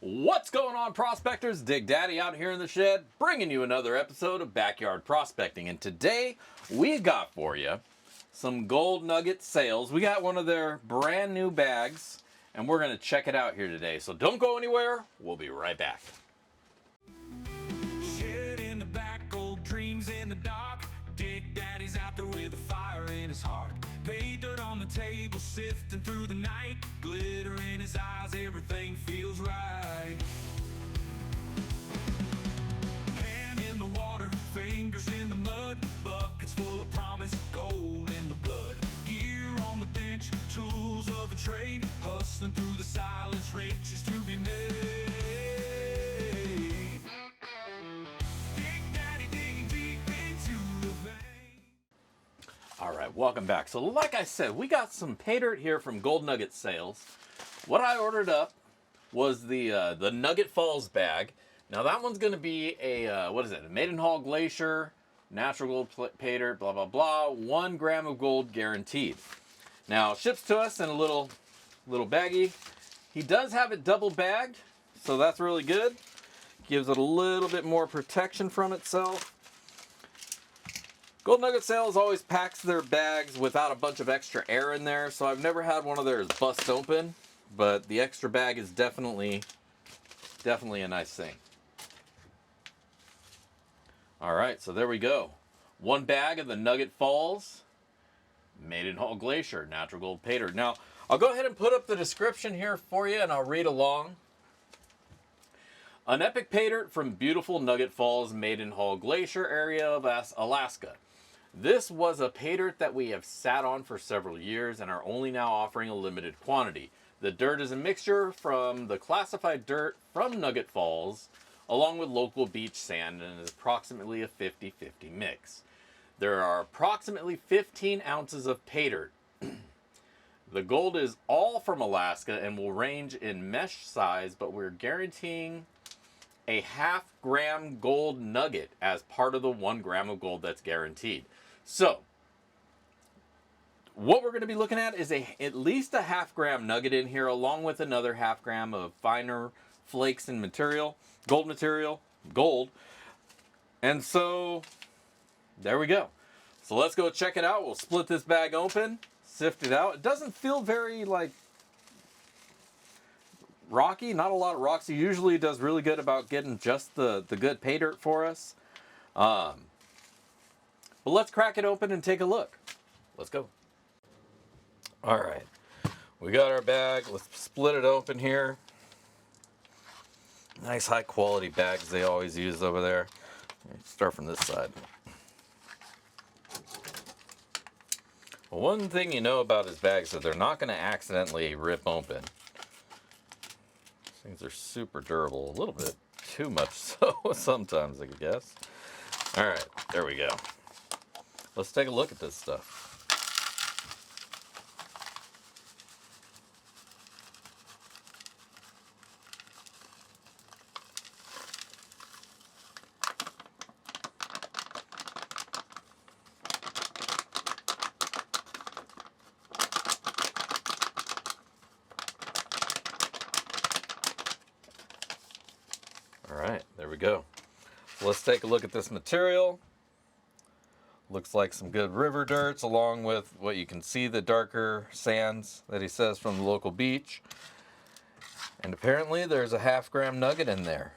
What's going on, prospectors? Dig Daddy out here in the shed, bringing you another episode of Backyard Prospecting. And today, we got for you some Gold Nugget sales. We got one of their brand new bags, and we're going to check it out here today. So don't go anywhere. We'll be right back. Shed in the back, old dreams in the dark. Dig Daddy's out there with a fire in his heart. Pay dirt on the table, sifting through the night. Glitter in his eyes, everything feels right. Hand in the water, fingers in the mud. Buckets full of promise, gold in the blood. Gear on the bench, tools of a trade. Hustling through the silence, riches to be made. All right, welcome back. So like I said, we got some pay dirt here from Gold Nugget sales. What I ordered up was the Nugget Falls bag. Now that one's going to be a, what is it? A Maidenhaul Glacier, natural gold pay dirt, blah, blah, blah. 1 gram of gold guaranteed. Now it ships to us in a little baggie. He does have it double bagged, so that's really good. Gives it a little bit more protection from itself. Gold Nugget Sales always packs their bags without a bunch of extra air in there, so I've never had one of theirs bust open, but the extra bag is definitely a nice thing. Alright, so there we go. 1 bag of the Nugget Falls Maidenhaul Glacier Natural Gold Pay Dirt. Now, I'll go ahead and put up the description here for you and I'll read along. An epic pay dirt from beautiful Nugget Falls Maidenhaul Glacier area of Alaska. This was a pay dirt that we have sat on for several years and are only now offering a limited quantity. The dirt is a mixture from the classified dirt from Nugget Falls along with local beach sand and is approximately a 50-50 mix. There are approximately 15 ounces of pay dirt. The gold is all from Alaska and will range in mesh size, but we're guaranteeing a 1/2 gram gold nugget as part of the 1 gram of gold that's guaranteed. So, what we're going to be looking at is at least a 1/2 gram nugget in here, along with another 1/2 gram of finer flakes and gold. And so, there we go. So let's go check it out. We'll split this bag open, sift it out. It doesn't feel very, rocky, not a lot of rocks. He usually does really good about getting just the good pay dirt for us. But let's crack it open and take a look. Let's go. All right, we got our bag. Let's split it open here. Nice high quality bags they always use over there. Start from this side. Well, one thing you know about his bags is that they're not going to accidentally rip open. Things are super durable, a little bit too much so sometimes, I guess. All right, there we go. Let's take a look at this stuff. All right, there we go. Let's take a look at this material. Looks like some good river dirts along with what you can see, the darker sands that he says from the local beach. And apparently there's a 1/2 gram nugget in there.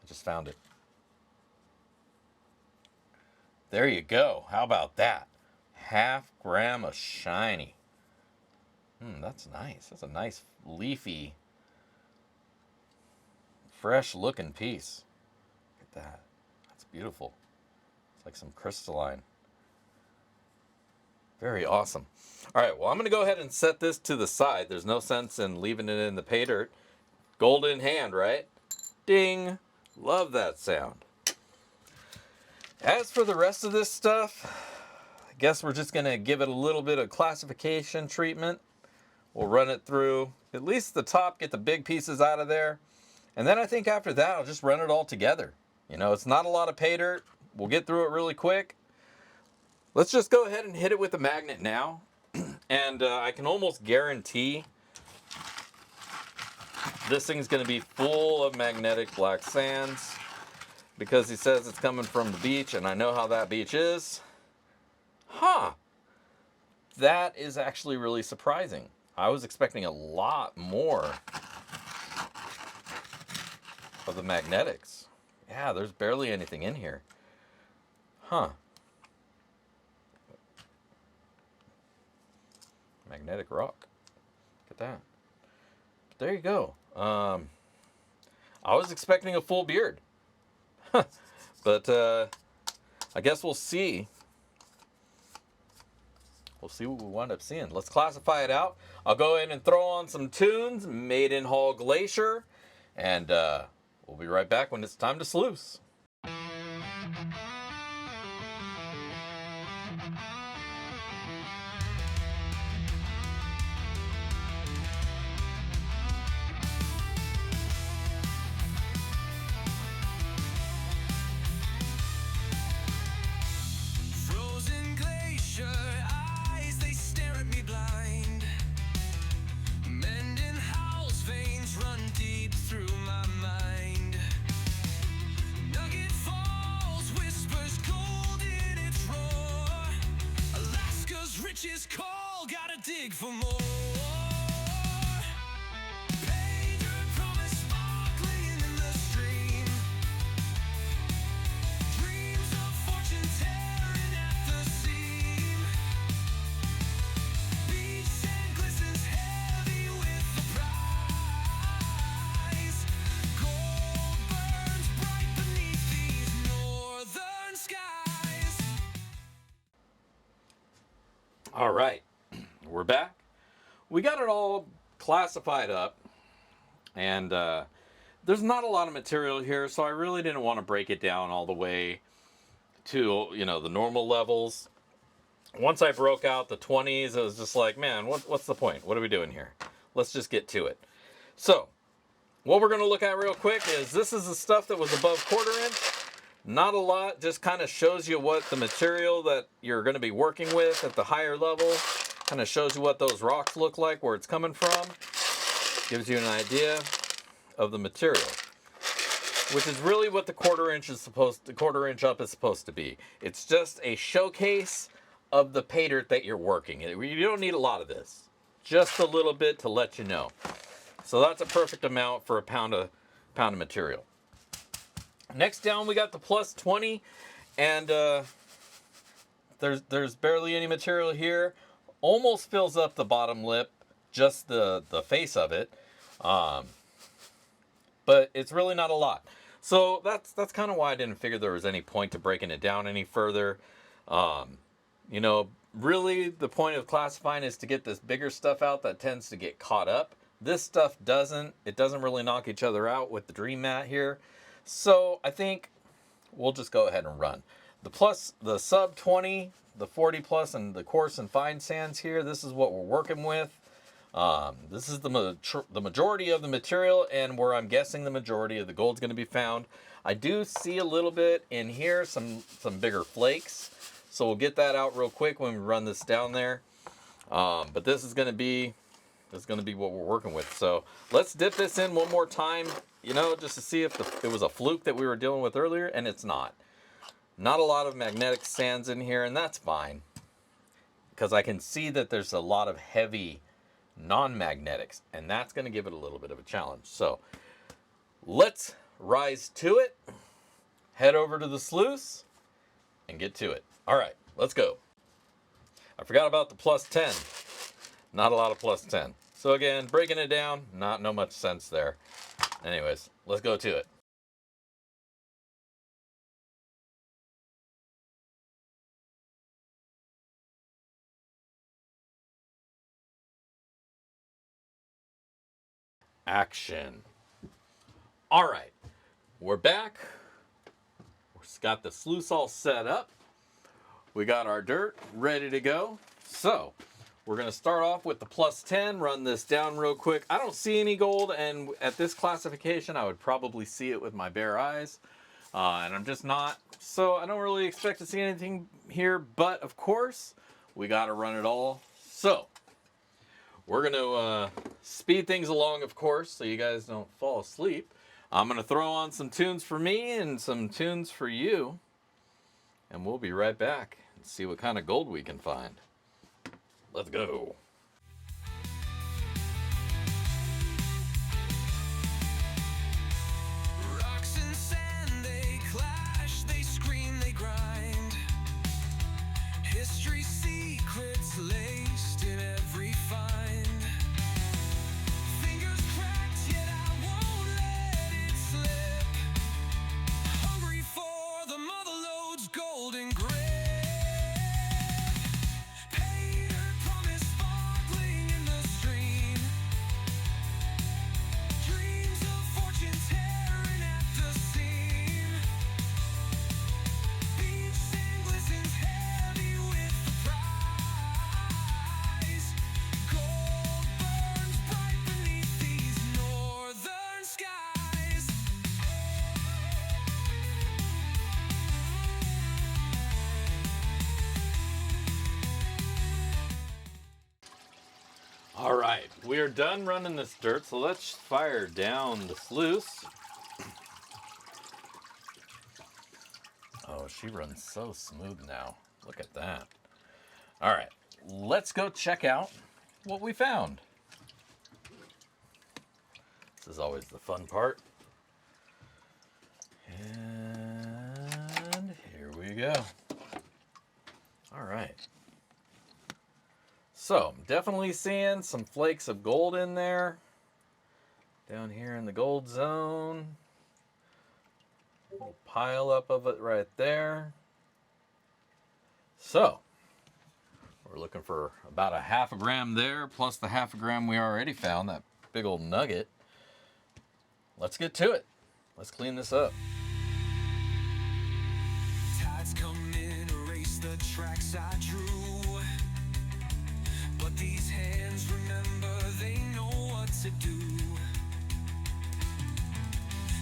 I just found it. There you go. How about that? 1/2 gram of shiny. That's nice. That's a nice leafy, fresh looking piece. Look at that. That's beautiful. It's like some crystalline. Very awesome. All right, well, I'm going to go ahead and set this to the side. There's no sense in leaving it in the pay dirt. Gold in hand, right? Ding. Love that sound. As for the rest of this stuff, I guess we're just going to give it a little bit of classification treatment. We'll run it through at least the top, get the big pieces out of there. And then I think after that, I'll just run it all together. You know, it's not a lot of pay dirt. We'll get through it really quick. Let's just go ahead and hit it with a magnet now. And I can almost guarantee This thing's going to be full of magnetic black sands because he says it's coming from the beach, and I know how that beach is. Huh. That is actually really surprising. I was expecting a lot more of the magnetics. Yeah, there's barely anything in here. Huh. Magnetic rock. Look at that. But there you go. I was expecting a full beard. But I guess we'll see. We'll see what we wind up seeing. Let's classify it out. I'll go ahead and throw on some tunes, Maidenhaul Glacier, and we'll be right back when it's time to sluice. Frozen glacier eyes, they stare at me blind. Mendenhall's veins run deep through my mind. Nugget Falls whispers gold in its roar. Alaska's riches call, gotta dig for more. Paydirt promise sparkling in the stream. Dreams of fortune tearing at the seam. Beach sand glistens heavy with the prize. Gold burns bright beneath these northern skies. All right, we're back. We got it all classified up, and there's not a lot of material here, so I really didn't want to break it down all the way to, the normal levels. Once I broke out the 20s, it was just like, man, what's the point? What are we doing here? Let's just get to it. So, what we're going to look at real quick is this is the stuff that was above 1/4 inch. Not a lot, just kind of shows you what the material that you're going to be working with at the higher level. Kind of shows you what those rocks look like, where it's coming from. Gives you an idea of the material, which is really what the 1/4 inch is supposed to, 1/4 inch up is supposed to be. It's just a showcase of the pay dirt that you're working. You don't need a lot of this, just a little bit to let you know. So that's a perfect amount for a pound of material. Next down, we got the plus 20, and there's barely any material here. Almost fills up the bottom lip, just the face of it, but it's really not a lot. So that's kind of why I didn't figure there was any point to breaking it down any further. Really the point of classifying is to get this bigger stuff out that tends to get caught up. This stuff doesn't. It doesn't really knock each other out with the Dream Mat here. So I think we'll just go ahead and run. The sub 20, the 40 plus, and the coarse and fine sands here, this is what we're working with. This is the majority of the material, and where I'm guessing the majority of the gold's going to be found. I do see a little bit in here, some bigger flakes. So we'll get that out real quick when we run this down there. But this is going to be what we're working with. So let's dip this in one more time, just to see if it was a fluke that we were dealing with earlier, and it's not. Not a lot of magnetic sands in here, and that's fine, because I can see that there's a lot of heavy non-magnetics, and that's going to give it a little bit of a challenge. So let's rise to it, head over to the sluice, and get to it. All right, let's go. I forgot about the plus 10. Not a lot of plus 10. So again, breaking it down, not much sense there. Anyways, let's go to it. Action. All right, we're back. We've got the sluice all set up. We got our dirt ready to go. So we're going to start off with the plus 10, run this down real quick. I don't see any gold, and at this classification, I would probably see it with my bare eyes, and I'm just not. So I don't really expect to see anything here, but of course, we got to run it all. So we're going to speed things along, of course, so you guys don't fall asleep. I'm going to throw on some tunes for me and some tunes for you. And we'll be right back and see what kind of gold we can find. Let's go. Rocks and sand, they clash, they scream, they grind. History's secrets laced in every find. Fingers cracked, yet I won't let it slip. Hungry for the mother lode's golden grip. Paydirt promise sparkling in the stream. Dreams of fortune tearing at the seam. Beach sand glistens heavy with the prize. Gold burns bright beneath these northern skies. All right, we are done running this dirt, so let's fire down the sluice. Oh, she runs so smooth now. Look at that. All right, let's go check out what we found. This is always the fun part. And here we go. All right. So, definitely seeing some flakes of gold in there. Down here in the gold zone. A little pile up of it right there. So, we're looking for about a half a gram there, plus the half a gram we already found, that big old nugget. Let's get to it. Let's clean this up. Tides come in, erase the tracks I drew. But these hands remember, they know what to do.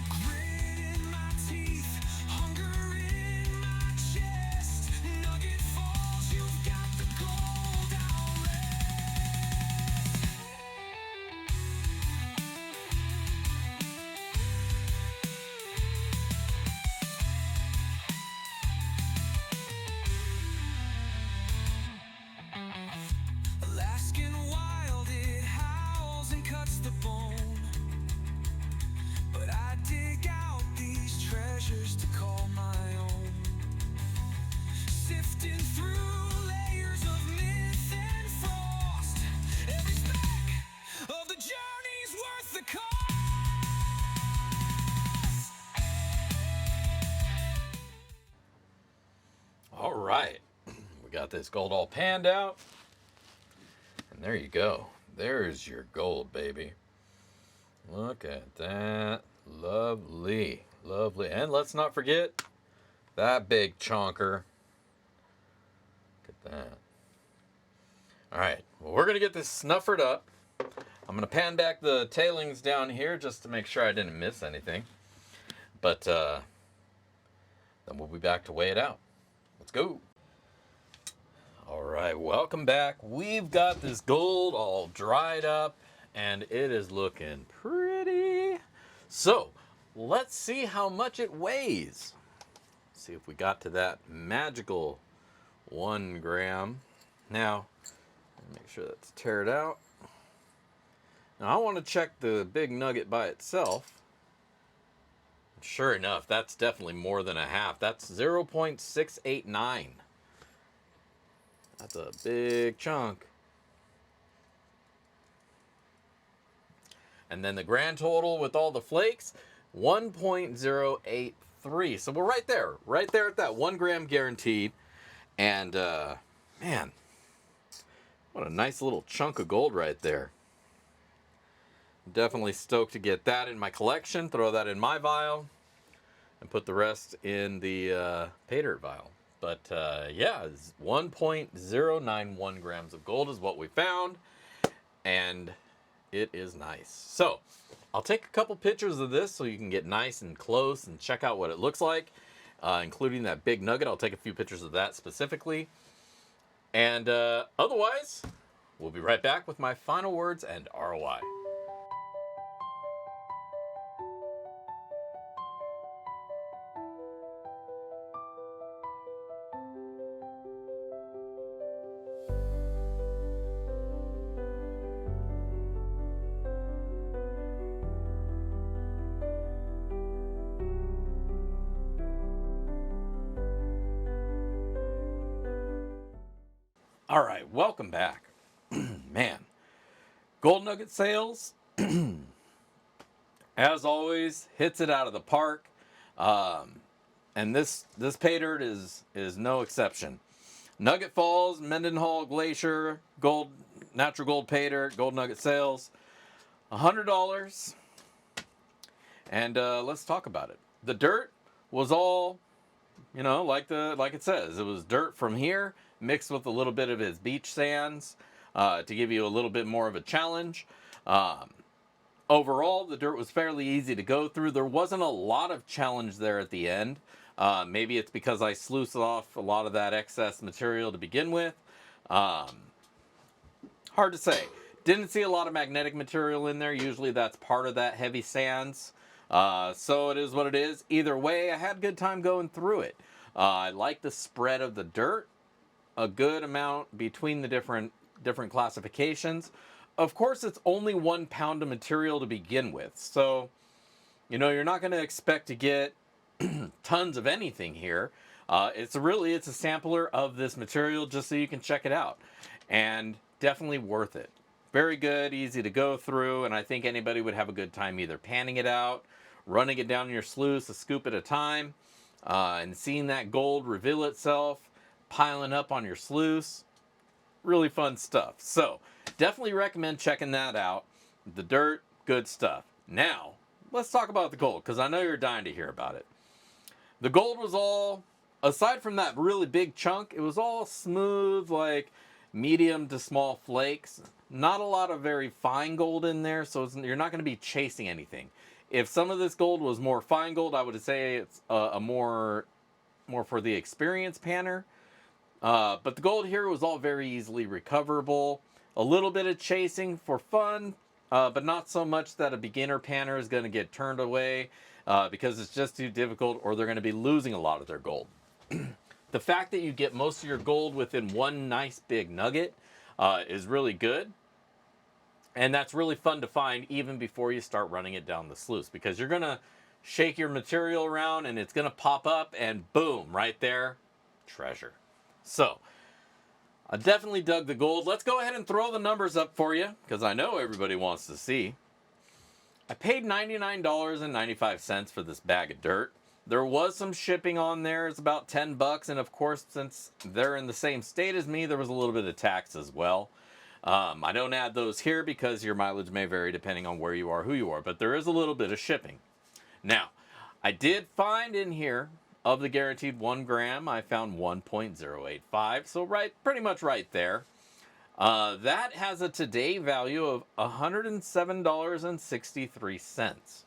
Grit in my teeth, hunger in my chest. Nugget falls, you've got the gold, I'll rest. Alaskan wild, it howls and cuts the bone. But I dig out these treasures to call my own. Sifting through layers of myth and frost. Every speck of the journey's worth the cost. All right, we got this gold all panned out. And there you go. There's your gold, baby. Look at that. Lovely. Lovely. And let's not forget that big chonker. Look at that. All right. Well, we're going to get this snuffered up. I'm going to pan back the tailings down here just to make sure I didn't miss anything. But then we'll be back to weigh it out. Let's go. All right, welcome back. We've got this gold all dried up, and it is looking pretty. So, let's see how much it weighs. See if we got to that magical 1 gram. Now, make sure that's teared out. Now, I want to check the big nugget by itself. Sure enough, that's definitely more than a half. That's 0.689. That's a big chunk. And then the grand total with all the flakes, 1.083. So we're right there at that 1 gram guaranteed. And man, what a nice little chunk of gold right there. Definitely stoked to get that in my collection, throw that in my vial, and put the rest in the paydirt vial. But yeah, 1.091 grams of gold is what we found, and it is nice. So I'll take a couple pictures of this so you can get nice and close and check out what it looks like, including that big nugget. I'll take a few pictures of that specifically. And otherwise, We'll be right back with my final words and ROI. All right, welcome back. Man, Gold Nugget sales, as always, hits it out of the park. And this pay dirt is no exception. Nugget Falls, Mendenhall Glacier, gold, natural gold pay dirt, Gold Nugget sales, $100. And let's talk about it. The dirt was all, like it says, it was dirt from here mixed with a little bit of his beach sands to give you a little bit more of a challenge. Overall, the dirt was fairly easy to go through. There wasn't a lot of challenge there at the end. Maybe it's because I sluiced off a lot of that excess material to begin with. Hard to say. Didn't see a lot of magnetic material in there. Usually that's part of that heavy sands. So it is what it is. Either way, I had a good time going through it. I like the spread of the dirt. A good amount between the different classifications. Of course, it's only 1 pound of material to begin with. So, you're not going to expect to get tons of anything here. It's a sampler of this material just so you can check it out. And definitely worth it. Very good, easy to go through, and I think anybody would have a good time either panning it out, running it down your sluice a scoop at a time, and seeing that gold reveal itself, piling up on your sluice. Really fun stuff. So, definitely recommend checking that out. The dirt, good stuff. Now, let's talk about the gold, because I know you're dying to hear about it. The gold was all, aside from that really big chunk, it was all smooth, like medium to small flakes. Not a lot of very fine gold in there, so you're not going to be chasing anything. If some of this gold was more fine gold, I would say it's a more for the experienced panner. But the gold here was all very easily recoverable. A little bit of chasing for fun, but not so much that a beginner panner is going to get turned away because it's just too difficult, or they're going to be losing a lot of their gold. The fact that you get most of your gold within one nice big nugget is really good. And that's really fun to find even before you start running it down the sluice, because you're going to shake your material around and it's going to pop up and boom, right there, treasure. So, I definitely dug the gold. Let's go ahead and throw the numbers up for you, because I know everybody wants to see. I paid $99.95 for this bag of dirt. There was some shipping on there. It's about $10, and of course, since they're in the same state as me, there was a little bit of tax as well. I don't add those here because your mileage may vary depending on where you are, who you are, but there is a little bit of shipping. Now, I did find in here, of the guaranteed 1 gram, I found 1.085, so pretty much right there. That has a today value of $107.63.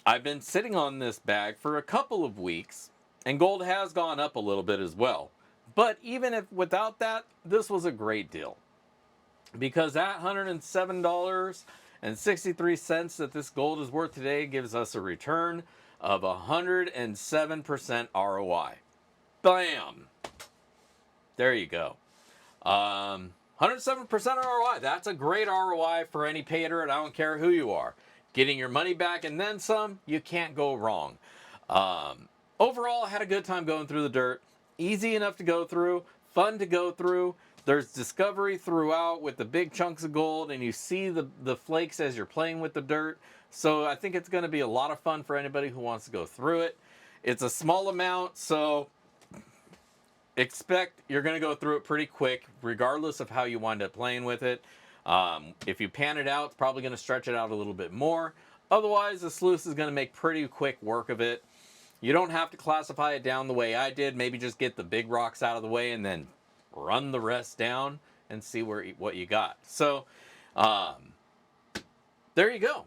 I've been sitting on this bag for a couple of weeks, and gold has gone up a little bit as well. But even without that, this was a great deal. Because that $107.63 that this gold is worth today gives us a return of 107% ROI. Bam! There you go. 107% ROI. That's a great ROI for any pay dirt. I don't care who you are. Getting your money back and then some, you can't go wrong. Overall, I had a good time going through the dirt. Easy enough to go through, fun to go through. There's discovery throughout with the big chunks of gold, and you see the flakes as you're playing with the dirt. So I think it's going to be a lot of fun for anybody who wants to go through it. It's a small amount, so expect you're going to go through it pretty quick, regardless of how you wind up playing with it. If you pan it out, it's probably going to stretch it out a little bit more. Otherwise, the sluice is going to make pretty quick work of it. You don't have to classify it down the way I did. Maybe just get the big rocks out of the way and then run the rest down and see what you got. So, there you go.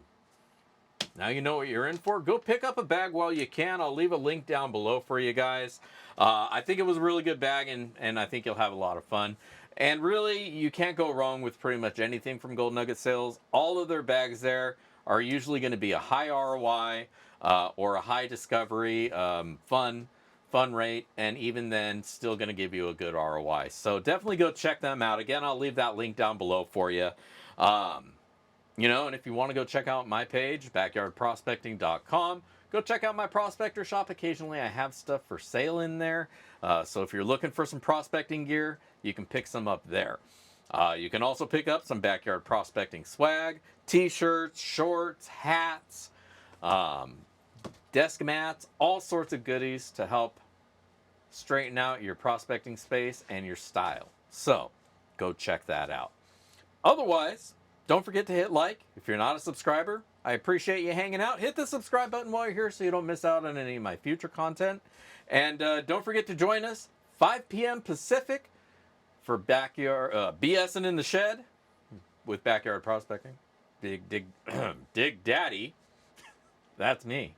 Now you know what you're in for. Go pick up a bag while you can. I'll leave a link down below for you guys. I think it was a really good bag, and I think you'll have a lot of fun. And really, you can't go wrong with pretty much anything from Gold Nugget Sales. All of their bags there are usually going to be a high ROI or a high discovery, fun rate, and even then, still going to give you a good ROI. So definitely go check them out. Again, I'll leave that link down below for you. You know, and if you want to go check out my page, backyardprospecting.com, go check out my prospector shop. Occasionally I have stuff for sale in there. So if you're looking for some prospecting gear, you can pick some up there. You can also pick up some backyard prospecting swag, t-shirts, shorts, hats, desk mats, all sorts of goodies to help straighten out your prospecting space and your style. So go check that out. Otherwise, don't forget to hit like. If you're not a subscriber, I appreciate you hanging out. Hit the subscribe button while you're here so you don't miss out on any of my future content. And don't forget to join us 5 p.m. Pacific for backyard BSing in the shed with backyard prospecting. Dig Daddy. That's me.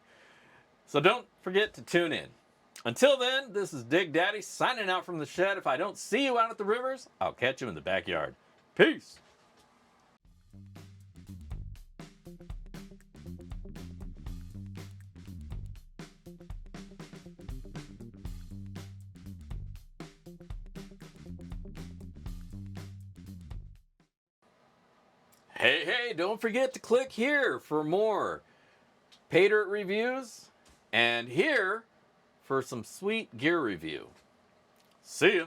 So don't forget to tune in. Until then, this is Dig Daddy signing out from the shed. If I don't see you out at the rivers, I'll catch you in the backyard. Peace. Hey, don't forget to click here for more paydirt reviews and here for some sweet gear review. See ya.